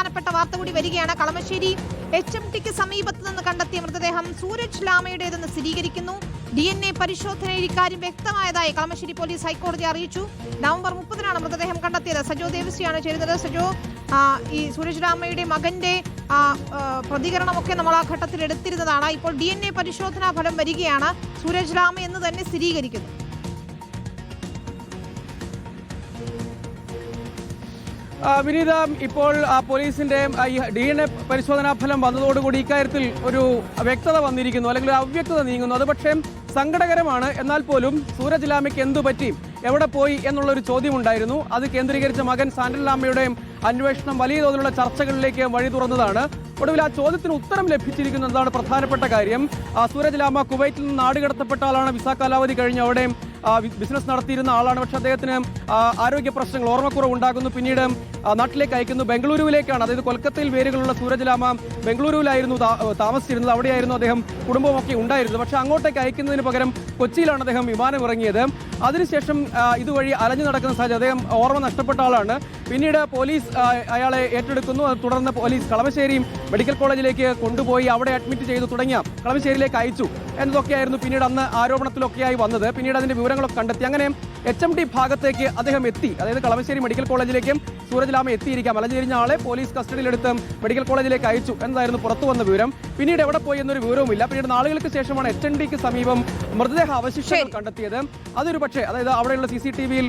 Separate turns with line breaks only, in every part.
പ്രധാനപ്പെട്ട വാർത്ത കൂടി വരികയാണ്. കളമശ്ശേരി HMTക്ക് സമീപത്ത് നിന്ന് കണ്ടെത്തിയ മൃതദേഹം സൂരജ് ലാമയുടേതെന്ന് സ്ഥിരീകരിക്കുന്നു. DNA പരിശോധനയിൽ ഇക്കാര്യം വ്യക്തമായതായി കളമശ്ശേരി പോലീസ് ഹൈക്കോടതിയെ അറിയിച്ചു. നവംബർ 30-നാണ് മൃതദേഹം കണ്ടെത്തിയത്. സജോ ദേവസിയാണ് ചേരുന്നത്. സജോ, ഈ സൂരജ് ലാമയുടെ മകന്റെ പ്രതികരണമൊക്കെ നമ്മൾ ആ ഘട്ടത്തിൽ എടുത്തിരുന്നതാണ്. ഇപ്പോൾ DNA പരിശോധനാ ഫലം വരികയാണ്. സൂരജ് ലാമ എന്ന് തന്നെ സ്ഥിരീകരിക്കുന്നു.
വിനീത, ഇപ്പോൾ പോലീസിന്റെ DNA പരിശോധനാ ഫലം വന്നതോടുകൂടി ഇക്കാര്യത്തിൽ ഒരു വ്യക്തത വന്നിരിക്കുന്നു, അല്ലെങ്കിൽ ഒരു അവ്യക്തത നീങ്ങുന്നു. അത് പക്ഷേ സങ്കടകരമാണ്. എന്നാൽ പോലും സൂരജ് ലാമയ്ക്ക് എന്തു പറ്റി, എവിടെ പോയി എന്നുള്ളൊരു ചോദ്യമുണ്ടായിരുന്നു. അത് കേന്ദ്രീകരിച്ച മകൻ സാൻഡൽ ലാമയുടെയും അന്വേഷണം വലിയ തോതിലുള്ള ചർച്ചകളിലേക്ക് വഴി തുറന്നതാണ്. ഒടുവിൽ ആ ചോദ്യത്തിന് ഉത്തരം ലഭിച്ചിരിക്കുന്നതാണ് പ്രധാനപ്പെട്ട കാര്യം. സൂരജ് ലാമ കുവൈറ്റിൽ നിന്ന് നാടുകടത്തപ്പെട്ട ആളാണ്. വിസ കാലാവധി കഴിഞ്ഞ് അവിടെ ബിസിനസ് നടത്തിയിരുന്ന ആളാണ്. പക്ഷെ അദ്ദേഹത്തിന് ആരോഗ്യ പ്രശ്നങ്ങൾ, ഓർമ്മക്കുറവ് ഉണ്ടാകുന്നു. പിന്നീട് നാട്ടിലേക്ക് അയക്കുന്നു. ബംഗളൂരുവിലേക്കാണ്, അതായത് കൊൽക്കത്തയിൽ വേരുകളുള്ള സൂരജ് ലാമ ബംഗളൂരുവിലായിരുന്നു താമസിച്ചിരുന്നത്. അവിടെയായിരുന്നു അദ്ദേഹം കുടുംബമൊക്കെ ഉണ്ടായിരുന്നത്. പക്ഷെ അങ്ങോട്ടേക്ക് അയക്കുന്നതിന് പകരം കൊച്ചിയിലാണ് അദ്ദേഹം വിമാനം ഇറങ്ങിയത്. അതിനുശേഷം ഇതുവഴി അലഞ്ഞു നടക്കുന്ന സാഹചര്യം, അദ്ദേഹം ഓർമ്മ നഷ്ടപ്പെട്ട ആളാണ്. പിന്നീട് പോലീസ് അയാളെ ഏറ്റെടുക്കുന്നു. തുടർന്ന് പോലീസ് കളമശ്ശേരി മെഡിക്കൽ കോളേജിലേക്ക് കൊണ്ടുപോയി അവിടെ അഡ്മിറ്റ് ചെയ്തു തുടങ്ങിയ കളമശ്ശേരിയിലേക്ക് അയച്ചു എന്നതൊക്കെയായിരുന്നു പിന്നീട് അന്ന് ആരോപണത്തിലൊക്കെയായി വന്നത്. പിന്നീട് അതിന്റെ വിവരങ്ങളൊക്കെ കണ്ടെത്തി. അങ്ങനെ HMT ഭാഗത്തേക്ക് അദ്ദേഹം എത്തി, അതായത് കളമശ്ശേരി മെഡിക്കൽ കോളേജിലേക്കും സൂരജ് ലാമ എത്തിയിരിക്കാം. അലഞ്ഞിരിഞ്ഞ ആളെ പോലീസ് കസ്റ്റഡിയിലെടുത്ത് മെഡിക്കൽ കോളേജിലേക്ക് അയച്ചു എന്നതായിരുന്നു പുറത്തു വന്ന വിവരം. പിന്നീട് എവിടെ പോയി എന്നൊരു വിവരവുമില്ല. പിന്നീട് നാളുകൾക്ക് ശേഷമാണ് HMTക്ക് സമീപം മൃതദേഹ അവശിഷ്ടങ്ങൾ കണ്ടെത്തിയത്. അതൊരു പക്ഷേ, അതായത് അവിടെയുള്ള CCTVയിൽ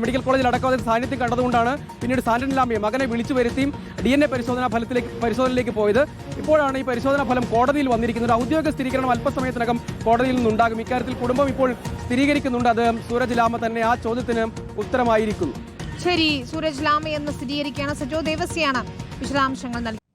മെഡിക്കൽ കോളേജിൽ അടക്കം അതിന്റെ സാന്നിധ്യം കണ്ടതുകൊണ്ടാണ് പിന്നീട് സാൻഡൽ ലാമയെ മകനെ വിളിച്ചു വരുത്തി DNA പരിശോധനയിലേക്ക് പോയത്. ഇപ്പോഴാണ് ഈ പരിശോധനാ ഫലം കോടതിയിൽ വന്നിരിക്കുന്നത്. ഔദ്യോഗിക സ്ഥിരീകരണം അല്പസമയത്തിനകം കോടതിയിൽ നിന്നുണ്ടാകും. ഇക്കാര്യത്തിൽ കുടുംബം ഇപ്പോൾ സ്ഥിരീകരിക്കുന്നുണ്ട് അത് സൂരജ് ലാമ തന്നെ ആ ചോദ്യത്തിന് ഉത്തരമായിരിക്കുന്നു.
ശരി, സൂരജ് ലാമ എന്ന് സ്ഥിരീകരിക്കുകയാണ്. സജോ ദേവസിയാണ് വിശദാംശങ്ങൾ നൽകി.